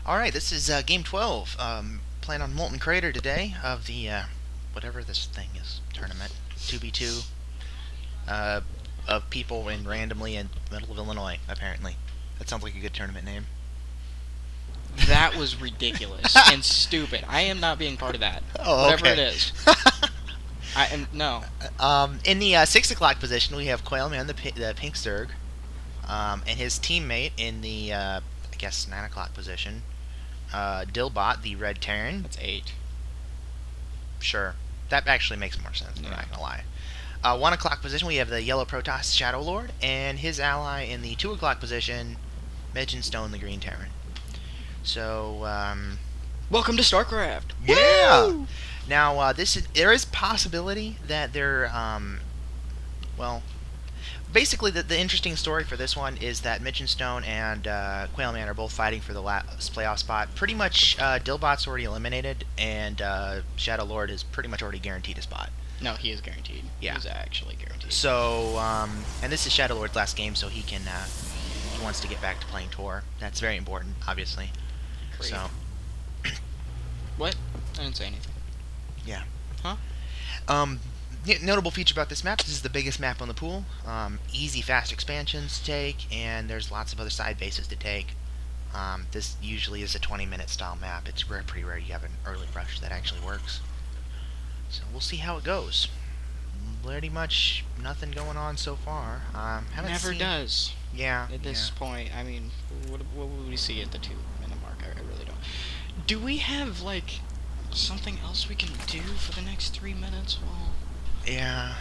Alright, this is game 12. Playing on Molten Crater today of the, whatever this thing is, tournament. 2v2 of people in randomly in the middle of Illinois, apparently. That sounds like a good tournament name. That was ridiculous and stupid. I am not being part of that. Oh, Whatever okay. it is. I am no. In the 6 o'clock position, we have Quailman, the pink Zerg, and his teammate in the, I guess, 9 o'clock position. Dillbot, the red Terran. That's 8. Sure. That actually makes more sense, I'm not gonna lie. 1 o'clock position, we have the yellow Protoss Shadow Lord, and his ally in the 2 o'clock position, Mitch and Stone, the green Terran. So, Welcome to StarCraft. yeah! Woo! Now, there is possibility that they're, well, basically the interesting story for this one is that Mitch and Stone and Quailman are both fighting for the last playoff spot. Pretty much, Dillbot's already eliminated, and Shadow Lord is pretty much already guaranteed a spot. No, he is guaranteed. Yeah. He's actually guaranteed. So, and this is Shadow Lord's last game, so he can, he wants to get back to playing Tour. That's very important, obviously. Great. So, What? I didn't say anything. yeah. Huh? Notable feature about this map, this is the biggest map on the pool. Easy, fast expansions to take, and there's lots of other side bases to take. This usually is a 20-minute style map. It's pretty rare you have an early rush that actually works. So we'll see how it goes. Pretty much nothing going on so far. Never does. Yeah. At this point, I mean, what would we see at the 2-minute mark? I really don't. Do we have, like, something else we can do for the next 3 minutes? Well, yeah,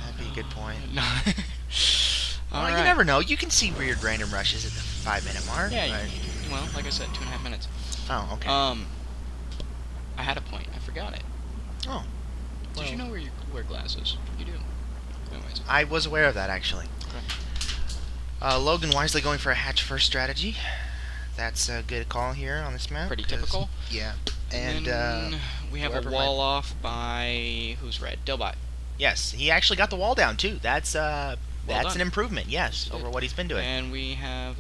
that'd be a good point. No. Well, you never know. You can see weird random rushes at the 5-minute mark. Yeah, but... well, like I said, 2.5 minutes. Oh, okay. I had a point. I forgot it. Oh. Did you know where you wear glasses? You do. Anyways. I was aware of that, actually. Okay. Logan wisely going for a hatch-first strategy. That's a good call here on this map. Pretty typical. Yeah. And then we have a whoever wall off by... Who's red? Dillbot. Yes, he actually got the wall down, too. That's done. an improvement, yes, over what he's been doing. And we have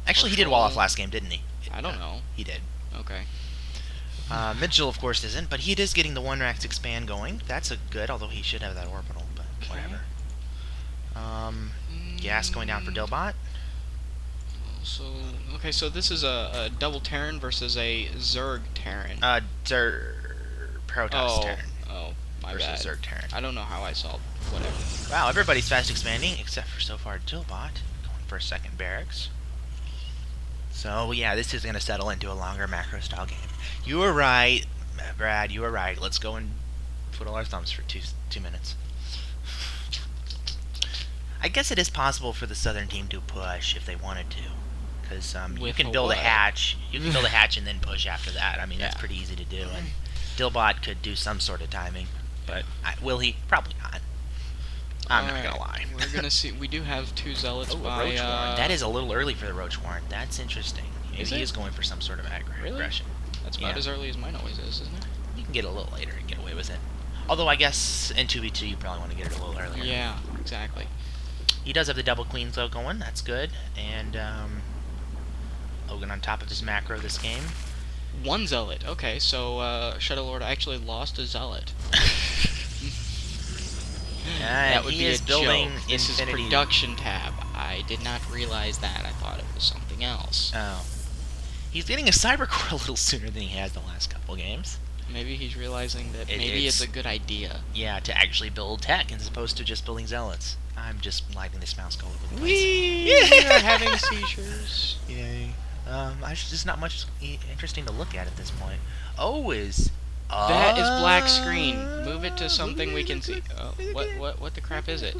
Actually, he did wall off last game, didn't he? I don't know. He did. Okay. Mitchell, of course, isn't, but he is getting the 1-rax expand going. That's a good, although he should have that orbital, but whatever. Gas going down for Dillbot. So, okay, so this is a double Terran versus a Zerg Terran. Protoss Terran Oh, my versus bad. Zerg Terran. I don't know how I saw whatever. Wow, everybody's fast expanding, except for so far Dillbot, going for a second barracks. So, yeah, this is going to settle into a longer macro-style game. You were right, Brad, you were right. Let's go and twiddle our thumbs for two minutes. I guess it is possible for the southern team to push if they wanted to. Because you can build a hatch. You can build a hatch and then push after that. I mean, that's pretty easy to do. And Dillbot could do some sort of timing. But will he? Probably not. I'm not going to lie. We're going to see. We do have 2 zealots by... Roach Warren. That is a little early for the Roach Warren. That's interesting. Maybe he is going for some sort of aggression. That's about as early as mine always is, isn't it? You can get a little later and get away with it. Although I guess in 2v2 you probably want to get it a little earlier. Yeah, exactly. He does have the double queens though going. That's good. And Logan on top of his macro this game. 1 zealot. Okay, so Shadow Lord actually lost a zealot. That would be a joke. This is production tab. I did not realize that. I thought it was something else. Oh. He's getting a cyber core a little sooner than he has the last couple games. Maybe he's realizing that maybe it's a good idea. Yeah, to actually build tech as opposed to just building zealots. I'm just lighting this mouse all over the place. We are having seizures. Yay. There's just not much interesting to look at this point. That is black screen. Move it to something we can see. What the crap is it?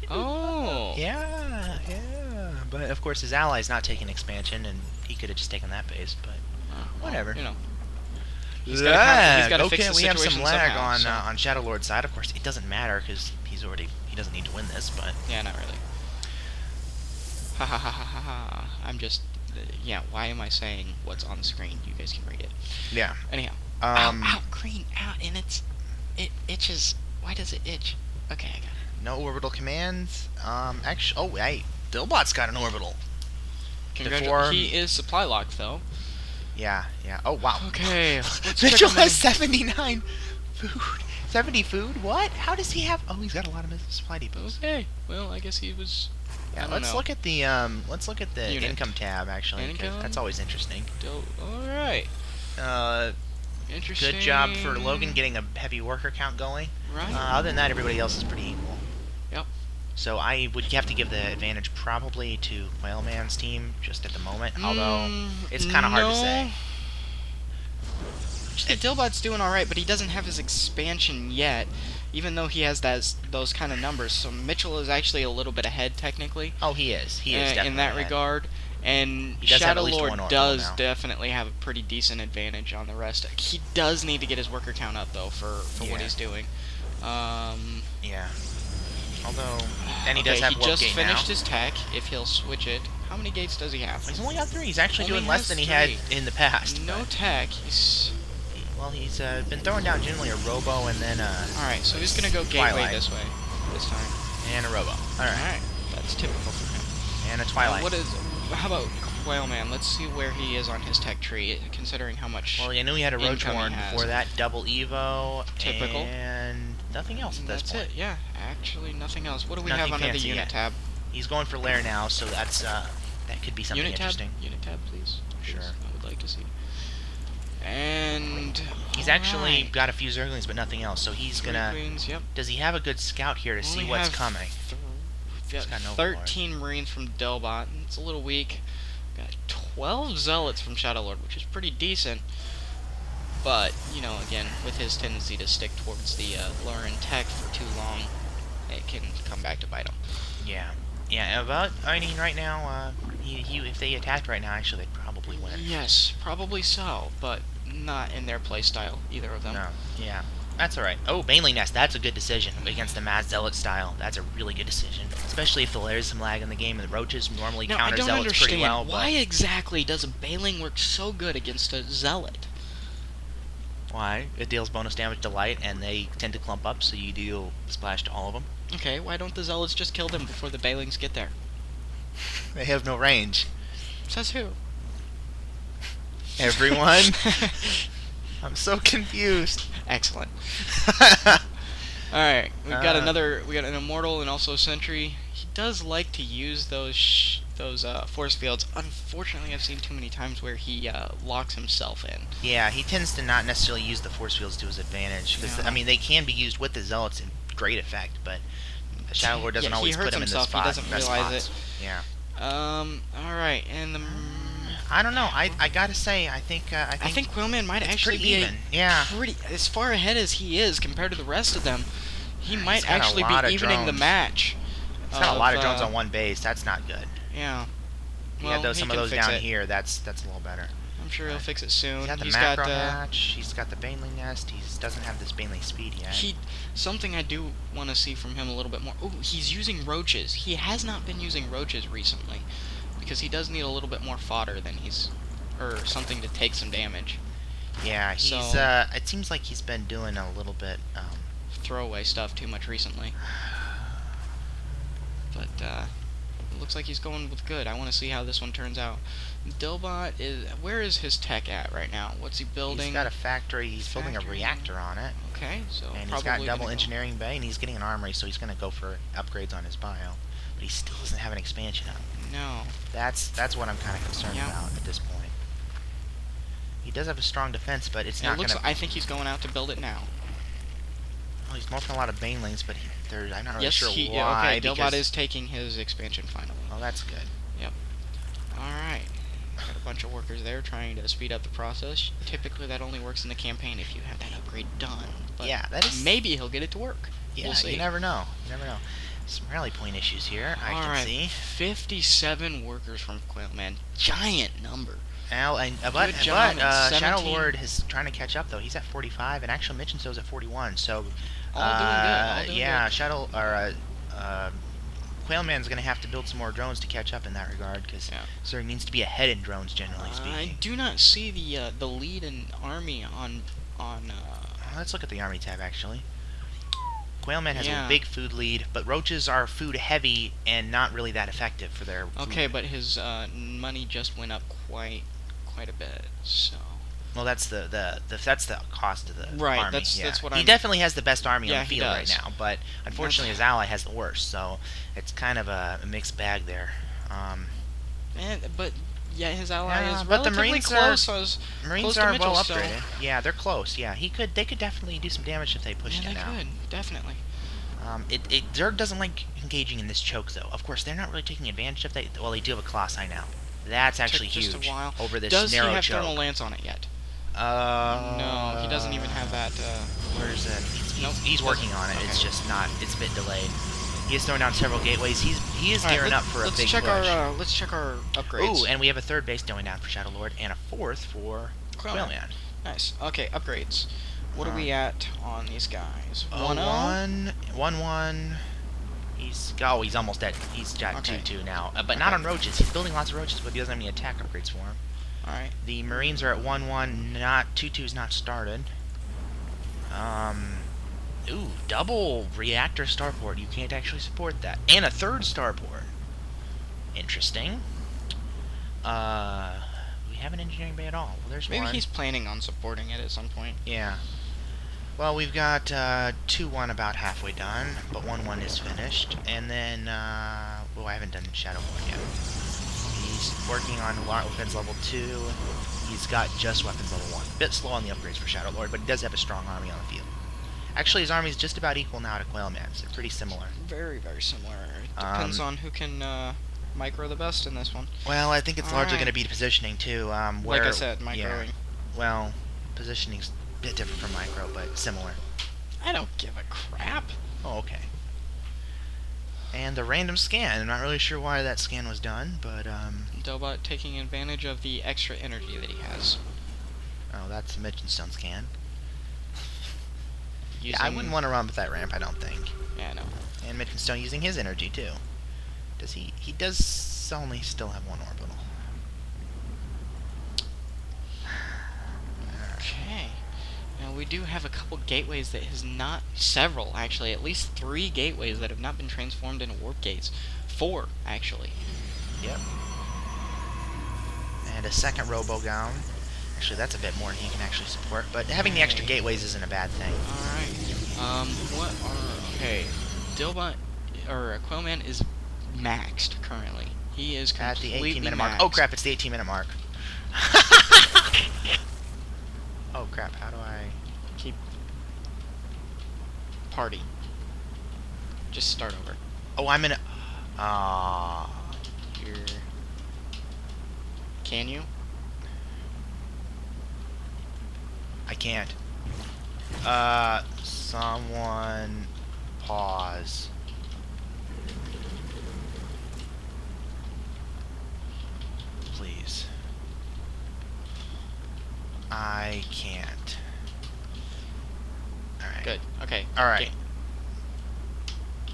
Oh. Yeah. But of course his ally's not taking expansion, and he could have just taken that base. But whatever. You know. He's got fix the we have some lag somehow, on Shadow Lord's side. Of course, it doesn't matter because he doesn't need to win this. But yeah, not really. Ha ha ha ha ha. I'm just. Yeah, why am I saying what's on the screen? You guys can read it. Yeah. Anyhow. Ow, green, ow, and it itches. Why does it itch? Okay, I got it. No orbital commands. Actually, Dillbot's got an orbital. Congratulations. He is supply locked, though. Yeah, yeah. Oh, wow. Okay, let's check Mitchell how many. has 79 food. 70 food? What? How does he have... Oh, he's got a lot of supply depots. Okay, well, I guess he was. Yeah, I don't let's know. look at the Unit. income tab actually, because Income. that's always interesting. All right. Uh, Interesting. Good job for Logan getting a heavy worker count going. Right. Other than that, everybody else is pretty equal. Yep. So I would have to give the advantage probably to Whaleman's team just at the moment, although it's kind of hard to say. Dillbot's doing all right, but he doesn't have his expansion yet, even though he has those kind of numbers. So Mitchell is actually a little bit ahead technically. Oh, he is. He is definitely in that ahead. regard. And He does have Shadow at least Lord one does now. definitely have a pretty decent advantage on the rest. He does need to get his worker count up though for what he's doing. Yeah. Although, and he does have he warp just gate finished now. his tech. If he'll switch it, how many gates does he have? He's only got 3. He's actually Only doing less has than he 3. had in the past. No tech. Well, he's been throwing down generally a Robo and then Alright, so he's gonna go gateway Twilight. this way this time. and a Robo. Alright, that's typical for him. And a Twilight. How about Quailman? Let's see where he is on his tech tree, considering how much. Well, I knew he had a Roach income he Horn has. before that, double Evo, Typical. and nothing else at this That's point. it, yeah. Actually, nothing else. What do we Nothing have under the fancy unit yet. tab? He's going for Lair now, so that's that could be something Unit interesting. tab? Unit tab, please. Sure. I would like to see. And He's actually got a few Zerglings, but nothing else. So he's gonna. Queens, yep. Does he have a good scout here to see Only what's have coming? Got got an Overlord. 13 Marines from Delbot. It's a little weak. Got 12 Zealots from Shadowlord, which is pretty decent. But, you know, again, with his tendency to stick towards the lure and tech for too long, it can come back to bite him. Yeah. Yeah, about, I mean, right now, if they attacked right now, actually, they'd probably win. Yes, probably so, but not in their playstyle, either of them. No, yeah. That's alright. Oh, Baneling Nest, that's a good decision against the Mad Zealot style. That's a really good decision. Especially if there's some lag in the game, and the Roaches normally Now, I counter don't Zealots understand, pretty well. why exactly does a Baneling work so good against a Zealot? Why? It deals bonus damage to light, and they tend to clump up, so you deal splash to all of them. Okay, why don't the Zealots just kill them before the Balings get there? They have no range. Says who? Everyone? I'm so confused. Excellent. Alright, we got an Immortal and also a Sentry. He does like to use those force fields. Unfortunately, I've seen too many times where he locks himself in. Yeah, he tends to not necessarily use the force fields to his advantage. Because, I mean, they can be used with the Zealots in great effect, but the Shadow Lord doesn't always put him in the spot. He doesn't realize spots. it. Yeah. Alright, and the... I don't know. I gotta say, I think Quillman might it's actually pretty be even. Yeah. pretty as far ahead as he is compared to the rest of them. He might got a actually lot be of evening the drones. match. He's got a lot of drones on one base. That's not good. Yeah. You Well, got some of he can those fix down it. here. That's a little better. I'm sure he'll fix it soon. He's got the He's macro got hatch. He's got the Baneling Nest. He doesn't have this Baneling speed yet. something I do want to see from him a little bit more. Oh, he's using roaches. He has not been using roaches recently because he does need a little bit more fodder than or something to take some damage. Yeah, he's So- it seems like he's been doing a little bit Throwaway stuff too much recently. But it looks like he's going with good. I want to see how this one turns out. Dillbot where is his tech at right now? What's he building? He's got a factory. He's building a reactor on it. Okay, so And he's probably got gonna double go- engineering bay, and he's getting an armory, so he's going to go for upgrades on his bio. But he still doesn't have an expansion up. No. That's what I'm kind of concerned Yeah. about at this point. He does have a strong defense, but it's It not looks. going to... I think he's going out to build it now. Well, he's morphing a lot of Banelings, but I'm not really Yes, sure he. why. Okay, Dillbot because, is taking his expansion finally. well, that's good. Alright. Got a bunch of workers there trying to speed up the process. Typically that only works in the campaign if you have that upgrade done. But Yeah, that is... maybe he'll get it to work. Yeah, We'll see. you never know. You never know. Some rally point issues here, I can Alright, see. 57 workers from Quailman. Giant number. Now, Good job, and Shadow 17. Lord is trying to catch up though. He's at 45, and actually Mitch and So's at 41. So, All doing good. All doing yeah, good. Quailman's gonna have to build some more drones to catch up in that regard, because Zerg needs to be ahead in drones generally I speaking. do not see the lead in army on Let's look at the army tab actually. Quailman has Yeah. a big food lead, but roaches are food heavy and not really that effective for their Okay, food. but his money just went up quite quite a bit. So Well, that's that's the cost of the right, army. that's what He I'm. definitely has the best army on Yeah, the he field right does. now, but unfortunately his ally has the worst. So it's kind of a mixed bag there. But yeah, his ally Yeah, is but the relatively close. As Marines close to are Mitchell well still. upgraded. Yeah, they're close. Yeah, they could definitely do some damage if they Yeah, pushed they it now. could definitely. Zerg doesn't like engaging in this choke though. Of course, they're not really taking advantage of that. Well, they do have a Colossi now. That's Took actually just a huge while. over this Does he narrow have thermal choke. lance on it yet? No, he doesn't even have that. Where's it? Nope, He's working doesn't. on it. Okay. It's just not. It's a bit delayed. He is throwing down several gateways. He is All right, gearing up for a let's big check push. let's check our upgrades. Ooh, and we have a third base going down for Shadow Lord and a fourth for Quailman. Quailman. Nice. Okay, upgrades. What are we at on these guys? 1-0? 1-1. He's almost at. He's got Okay. 2-2 now, but not on roaches. He's building lots of roaches, but he doesn't have any attack upgrades for him. All right. The Marines are at 1-1. Not 2-2's not started. Ooh, double reactor starport. You can't actually support that, and a third starport. Interesting. We have an engineering bay at all. Well, there's Maybe one. he's planning on supporting it at some point. Yeah. Well, we've got 2-1 about halfway done, but 1-1 is finished. And then, well, I haven't done Shadow Lord yet. He's working on weapons level 2. He's got just weapons level 1. Bit slow on the upgrades for Shadow Lord, but he does have a strong army on the field. Actually, his army is just about equal now to Quailman's. They're pretty similar. Very, very similar. It depends on who can micro the best in this one. Well, I think it's largely Alright. going to be positioning, too. Like I said, microing. Yeah, well, positioning's a bit different from micro, but similar. I don't give a crap. Oh, okay. And the random scan. I'm not really sure why that scan was done, but, Dobot taking advantage of the extra energy that he has. oh, that's a Mitch and Stone scan. Using... Yeah, I wouldn't want to run with that ramp, I don't think. Yeah, no. And Mitch and Stone using his energy, too. Does he... He does only still have one orbital. Okay. Now, we do have a couple gateways that has not... Several, actually. At least 3 gateways that have not been transformed into warp gates. 4, actually. Yep. And a second robo-gown. Actually, that's a bit more than he can actually support, but having the extra gateways isn't a bad thing. Alright. What are... Okay. Dilbot... Or Quailman is maxed, currently. He is completely at the 18-minute mark. maxed. Oh, crap, it's the 18-minute mark. Oh, crap, how do I... Keep... Party. Just start over. Oh, I'm in a... You're... Can you? I can't. Someone... Pause. Please. I can't. Alright. Good. Okay. Alright. Ga-